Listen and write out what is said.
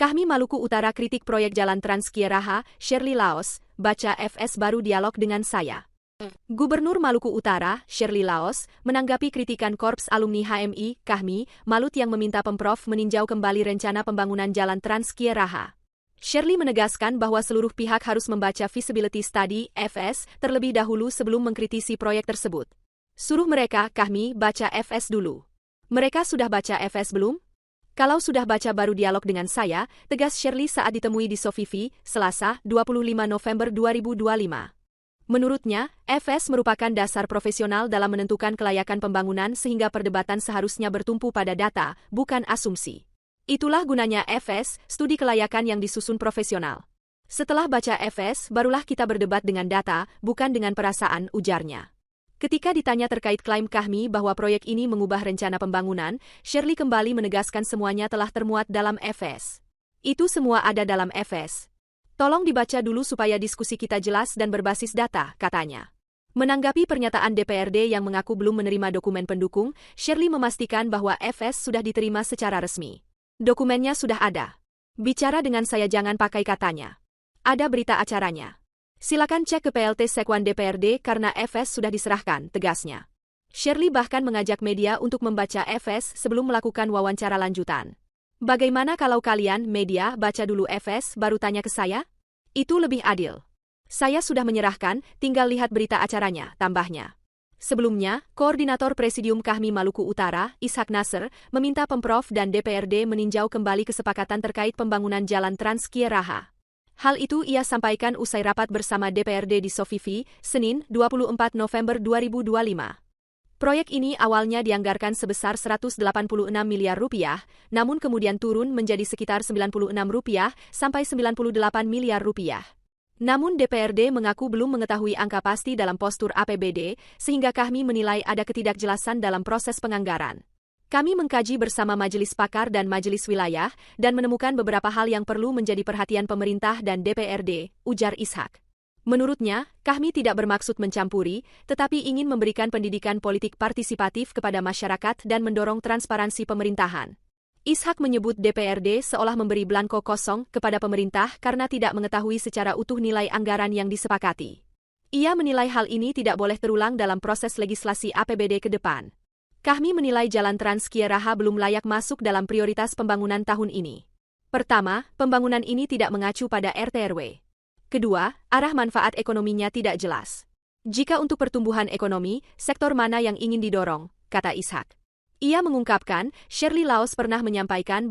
Kahmi Maluku Utara kritik proyek jalan Trans Kieraha, Shirley Laos, baca FS baru dialog dengan saya. Gubernur Maluku Utara, Shirley Laos, menanggapi kritikan Korps Alumni HMI, Kahmi, Malut yang meminta Pemprov meninjau kembali rencana pembangunan jalan Trans Kieraha. Shirley menegaskan bahwa seluruh pihak harus membaca feasibility study, FS, terlebih dahulu sebelum mengkritisi proyek tersebut. Suruh mereka, Kahmi, baca FS dulu. Mereka sudah baca FS belum? Kalau sudah baca baru dialog dengan saya, tegas Shirley saat ditemui di Sofifi, Selasa, 25 November 2025. Menurutnya, FS merupakan dasar profesional dalam menentukan kelayakan pembangunan sehingga perdebatan seharusnya bertumpu pada data, bukan asumsi. Itulah gunanya FS, studi kelayakan yang disusun profesional. Setelah baca FS, barulah kita berdebat dengan data, bukan dengan perasaan, ujarnya. Ketika ditanya terkait klaim Kahmi bahwa proyek ini mengubah rencana pembangunan, Shirley kembali menegaskan semuanya telah termuat dalam FS. Itu semua ada dalam FS. Tolong dibaca dulu supaya diskusi kita jelas dan berbasis data, katanya. Menanggapi pernyataan DPRD yang mengaku belum menerima dokumen pendukung, Shirley memastikan bahwa FS sudah diterima secara resmi. Dokumennya sudah ada. Bicara dengan saya jangan pakai katanya. Ada berita acaranya. Silakan cek ke PLT Sekwan DPRD karena FS sudah diserahkan, tegasnya. Shirley bahkan mengajak media untuk membaca FS sebelum melakukan wawancara lanjutan. Bagaimana kalau kalian, media, baca dulu FS baru tanya ke saya? Itu lebih adil. Saya sudah menyerahkan, tinggal lihat berita acaranya, tambahnya. Sebelumnya, Koordinator Presidium Kahmi Maluku Utara, Ishak Nasr, meminta Pemprov dan DPRD meninjau kembali kesepakatan terkait pembangunan jalan Trans Kieraha. Hal itu ia sampaikan usai rapat bersama DPRD di Sofifi, Senin, 24 November 2025. Proyek ini awalnya dianggarkan sebesar Rp186 miliar, namun kemudian turun menjadi sekitar Rp96 sampai Rp98 miliar. Namun DPRD mengaku belum mengetahui angka pasti dalam postur APBD, sehingga Kahmi menilai ada ketidakjelasan dalam proses penganggaran. Kami mengkaji bersama Majelis Pakar dan Majelis Wilayah dan menemukan beberapa hal yang perlu menjadi perhatian pemerintah dan DPRD, ujar Ishak. Menurutnya, Kahmi tidak bermaksud mencampuri, tetapi ingin memberikan pendidikan politik partisipatif kepada masyarakat dan mendorong transparansi pemerintahan. Ishak menyebut DPRD seolah memberi blanko kosong kepada pemerintah karena tidak mengetahui secara utuh nilai anggaran yang disepakati. Ia menilai hal ini tidak boleh terulang dalam proses legislasi APBD ke depan. Kahmi menilai jalan Trans Kieraha belum layak masuk dalam prioritas pembangunan tahun ini. Pertama, pembangunan ini tidak mengacu pada RT/RW. Kedua, arah manfaat ekonominya tidak jelas. Jika untuk pertumbuhan ekonomi, sektor mana yang ingin didorong, kata Ishak. Ia mengungkapkan, Shirley Laos pernah menyampaikan